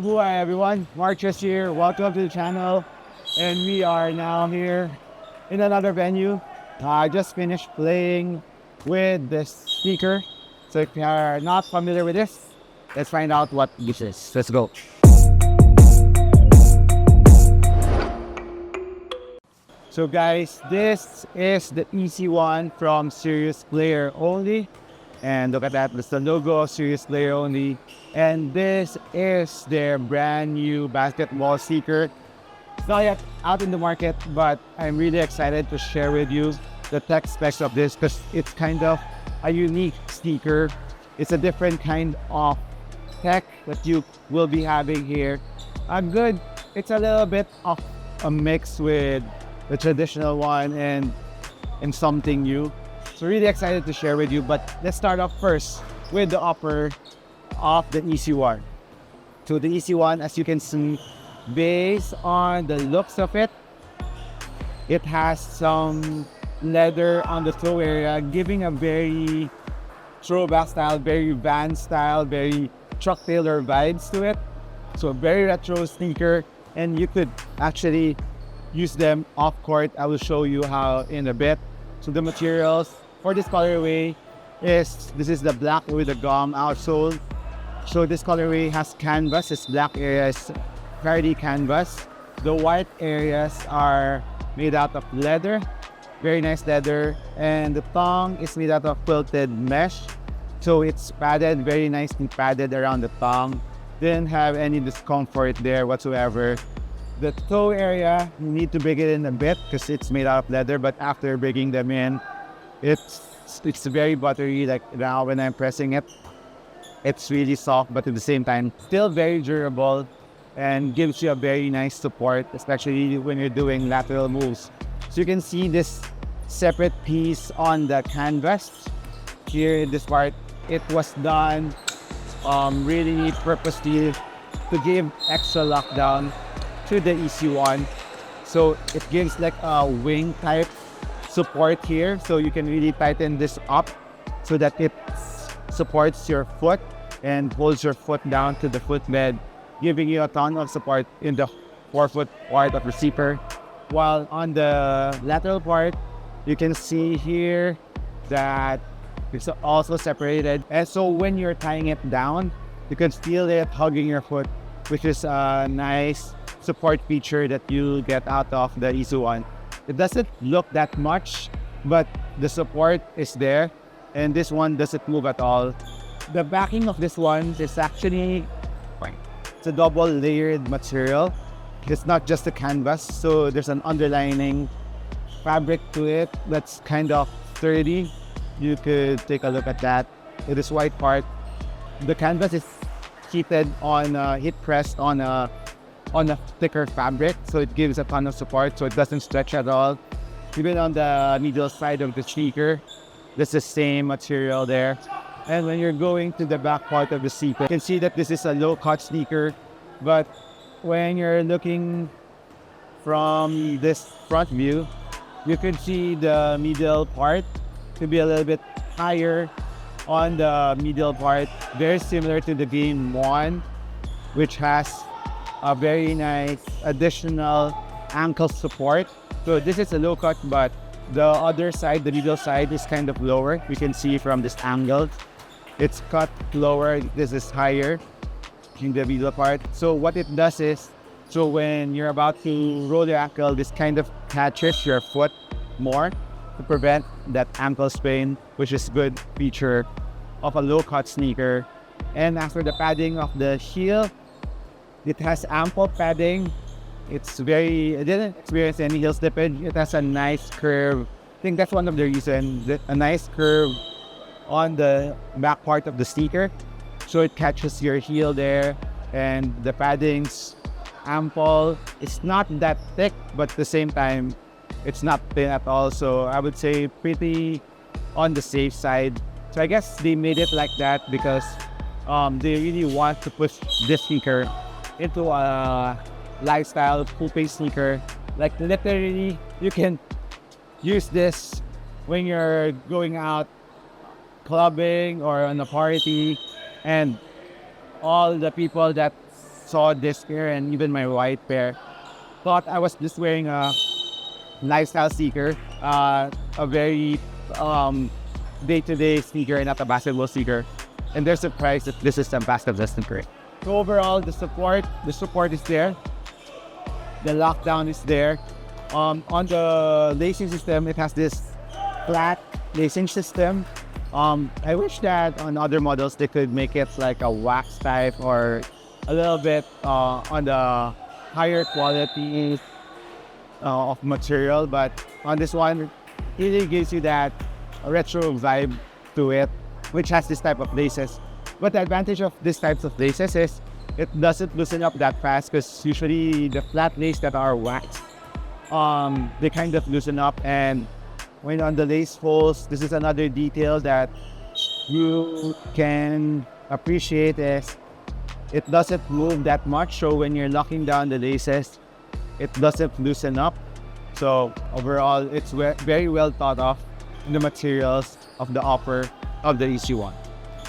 Hi everyone, MARKCHES here. Welcome to the channel. And we are now here in another venue. I just finished playing with this speaker. So if you are not familiar with this, let's find out what this is. Let's go. So guys, this is the easy one from Serious Player Only. And look at that, that's the logo of Serious Player Only. And this is their brand new basketball sneaker. It's not yet out in the market, but I'm really excited to share with you the tech specs of this because it's kind of a unique sneaker. It's a different kind of tech that you will be having here. It's a little bit of a mix with the traditional one and something new. So really excited to share with you, but let's start off first with the upper of the Easy One. So the Easy One, as you can see, based on the looks of it, it has some leather on the toe area, giving a very throwback style, very van style, very Chuck Taylor vibes to it. So a very retro sneaker, and you could actually use them off court. I will show you how in a bit. So the materials for this colorway is the black with the gum outsole. So this colorway has canvas. This black area is clarity canvas. The white areas are made out of leather, very nice leather, and the tongue is made out of quilted mesh. So it's padded, very nicely padded around the tongue. Didn't have any discomfort there whatsoever. The toe area, you need to break it in a bit because it's made out of leather, but after breaking them in, it's very buttery. Like now when I'm pressing it, it's really soft, but at the same time, still very durable and gives you a very nice support, especially when you're doing lateral moves. So you can see this separate piece on the canvas. Here in this part, it was done really purposely to give extra lockdown to the Easy One. So it gives like a wing type support here, so you can really tighten this up so that it supports your foot and holds your foot down to the footbed, giving you a ton of support in the forefoot part of the zipper. While on the lateral part, you can see here that it's also separated, and so when you're tying it down, you can feel it hugging your foot, which is a nice support feature that you get out of the Easy One. It doesn't look that much, but the support is there, and this one doesn't move at all. The backing of this one is actually it's a double layered material. It's not just a canvas, so there's an underlining fabric to it that's kind of sturdy. You could take a look at that. It is white part. The canvas is heated on heat pressed on a thicker fabric, so it gives a ton of support, so it doesn't stretch at all. Even on the middle side of the sneaker, there's the same material there. And when you're going to the back part of the sneaker, you can see that this is a low-cut sneaker, but when you're looking from this front view, you can see the middle part to be a little bit higher on the middle part, very similar to the Game 1, which has a very nice additional ankle support. So this is a low cut, but the other side, the middle side, is kind of lower. You can see from this angle, it's cut lower. This is higher in the middle part. So what it does is, so when you're about to roll your ankle, this kind of catches your foot more to prevent that ankle sprain, which is good feature of a low cut sneaker. And after the padding of the heel, it has ample padding. It didn't experience any heel slippage. It has a nice curve. I think that's one of the reasons, a nice curve on the back part of the sneaker. So it catches your heel there, and the padding's ample. It's not that thick, but at the same time, it's not thin at all. So I would say pretty on the safe side. So I guess they made it like that because they really want to push this sneaker into a lifestyle hoopin sneaker. Like literally, you can use this when you're going out clubbing or on a party, and all the people that saw this pair and even my white pair, thought I was just wearing a lifestyle sneaker, a very day-to-day sneaker and not a basketball sneaker. And they're surprised that this is a basketball sneaker. So overall, the support is there. The lockdown is there. On the lacing system, it has this flat lacing system. I wish that on other models they could make it like a wax type or a little bit on the higher quality of material, but on this one, it really gives you that retro vibe to it, which has this type of laces. But the advantage of these types of laces is it doesn't loosen up that fast, because usually the flat lace that are waxed, they kind of loosen up. And when on the lace holes, this is another detail that you can appreciate, is it doesn't move that much. So when you're locking down the laces, it doesn't loosen up. So overall, it's very well thought of in the materials of the upper of the EC1.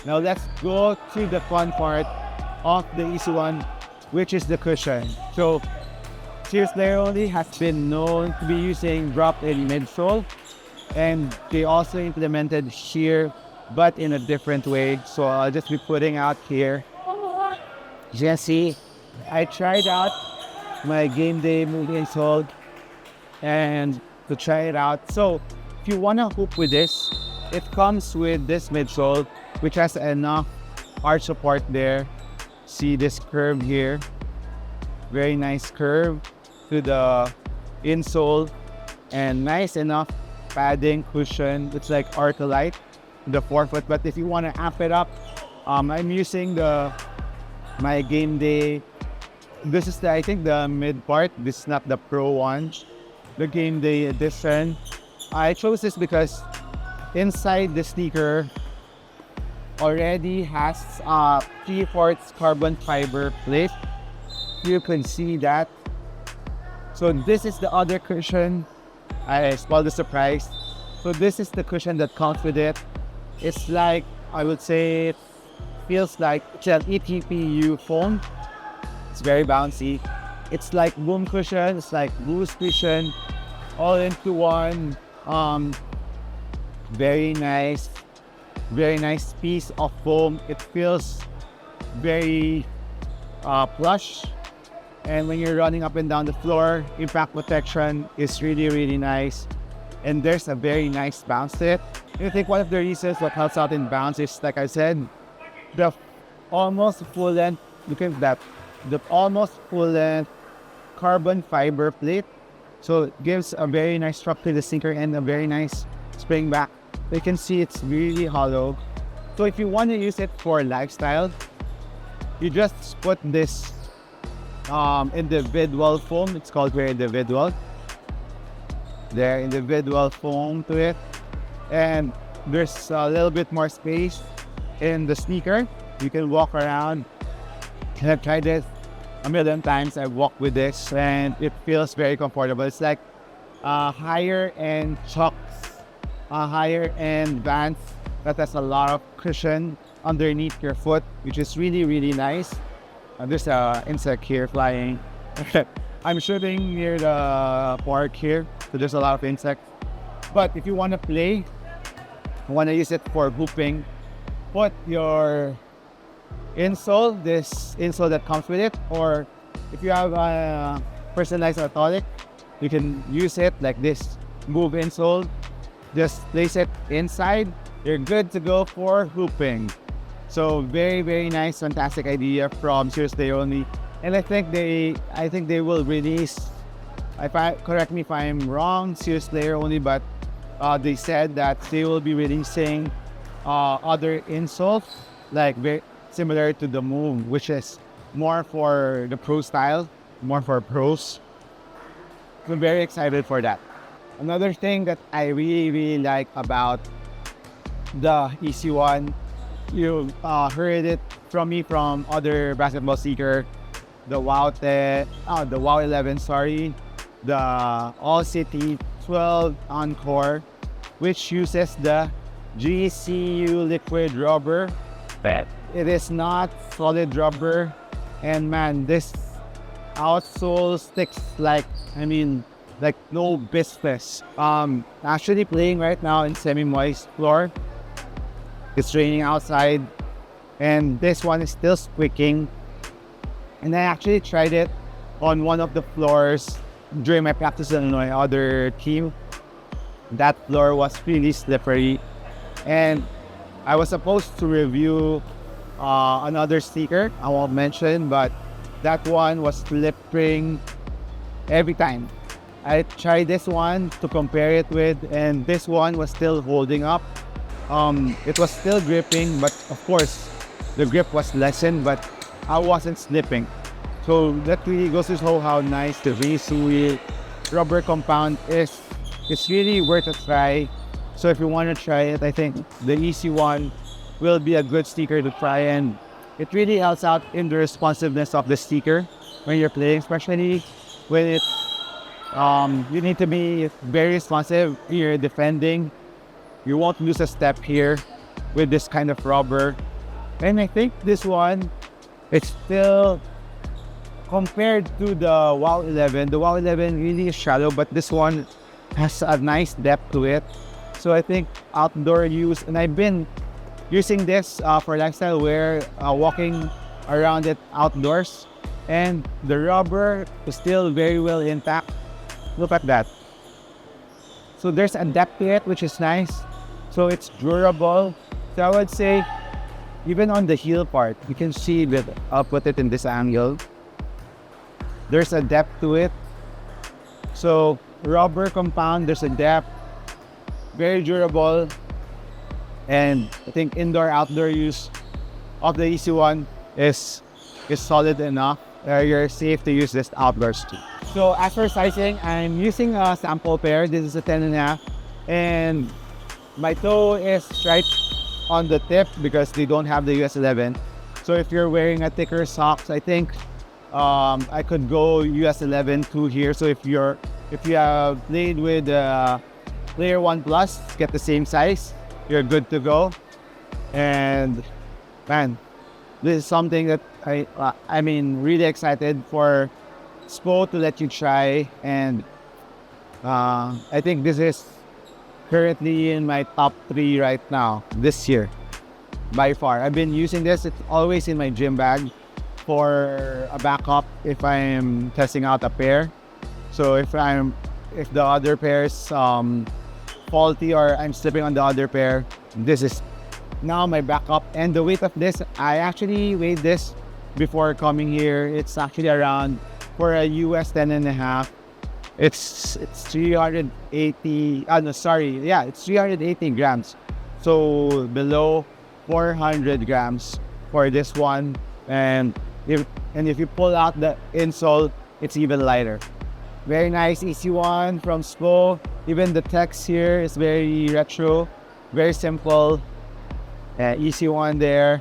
Now let's go to the fun part of the EC1, which is the cushion. So Serious Layer Only has been known to be using drop-in midsole, and they also implemented sheer, but in a different way. So I'll just be putting out here. As you can see, I tried out my game day move insole and to try it out. So if you want to hoop with this, it comes with this midsole, which has enough arch support there. See this curve here, very nice curve to the insole, and nice enough padding cushion. It's like Arcolite, the forefoot. But if you want to amp it up, I'm using my game day. This is I think the mid part. This is not the pro one, the game day edition. I chose this because inside the sneaker already has 3/4 carbon fiber plate. You can see that. So this is the other cushion. I spoiled the surprise. So this is the cushion that comes with it. It's like, I would say, it feels like it's an ETPU foam. It's very bouncy. It's like boom cushion, it's like boost cushion, all into one. Very nice piece of foam. It feels very plush, and when you're running up and down the floor, impact protection is really nice, and there's a very nice bounce to it. I think one of the reasons what helps out in bounce is, like I said, the almost full length. Look at that, the almost full length carbon fiber plate. So it gives a very nice structure to the sneaker and a very nice spring back. You can see it's really hollow. So if you want to use it for lifestyle, you just put this individual foam. It's called very individual. There, individual foam to it. And there's a little bit more space in the sneaker. You can walk around. And I've tried this a million times. I've walked with this and it feels very comfortable. It's like a higher end Chucks, a higher end Vans that has a lot of cushion underneath your foot, which is really nice. There's an insect here flying. I'm shooting near the park here, so there's a lot of insects. But if you want to play, you want to use it for hooping, put your insole, this insole that comes with it, or if you have a personalized orthotic, you can use it like this move insole. Just place it inside. You're good to go for hooping. So very nice, fantastic idea from Serious Layer Only. And I think they will release. Correct me if I'm wrong, Serious Layer Only, but they said that they will be releasing other insoles like very similar to the Move, which is more for the pro style, more for pros. So I'm very excited for that. Another thing that I really like about the EC1, you heard it from me from other basketball sneaker, the Wow 11, sorry, the All City 12 Encore, which uses the GCU liquid rubber. It is not solid rubber. And man, this outsole sticks like, like no business. Actually playing right now in semi-moist floor. It's raining outside, and this one is still squeaking. And I actually tried it on one of the floors during my practice on my other team. That floor was really slippery, and I was supposed to review another sneaker I won't mention, but that one was slipping every time. I tried this one to compare it with, and this one was still holding up. It was still gripping, but of course the grip was lessened, but I wasn't slipping. So that really goes to show how nice the Outsole rubber compound is. It's really worth a try. So if you want to try it, I think the Easy One will be a good sneaker to try, and it really helps out in the responsiveness of the sneaker when you're playing, especially when you need to be very responsive when you're defending. You won't lose a step here with this kind of rubber. And I think this one, it's still, compared to the WOW 11, the WOW 11 really is shallow, but this one has a nice depth to it. So I think outdoor use, and I've been using this for lifestyle wear, walking around it outdoors, and the rubber is still very well intact. Look at that. So there's a depth to it, which is nice. So it's durable. So I would say, even on the heel part, you can see that I'll put it in this angle. There's a depth to it. So rubber compound, there's a depth, very durable. And I think indoor outdoor use of the Easy One is solid enough. You're safe to use this outdoors too. So as for sizing, I'm using a sample pair. This is a 10.5, and my toe is right on the tip because they don't have the US 11. So if you're wearing a thicker socks, I think I could go US 11 too here. So if you have played with Player 1 Plus, get the same size, you're good to go. And man, this is something that I'm really excited for Spo to let you try. And I think this is currently in my top 3 right now this year by far. I've been using this. It's always in my gym bag for a backup if I'm testing out a pair. So if the other pair is faulty or I'm slipping on the other pair, this is now my backup. And the weight of this, I actually weighed this before coming here. It's actually around, for a US 10.5, it's 380, it's 380 grams. So below 400 grams for this one. And if you pull out the insole, it's even lighter. Very nice Easy One from Spo. Even the text here is very retro, very simple. Easy One there.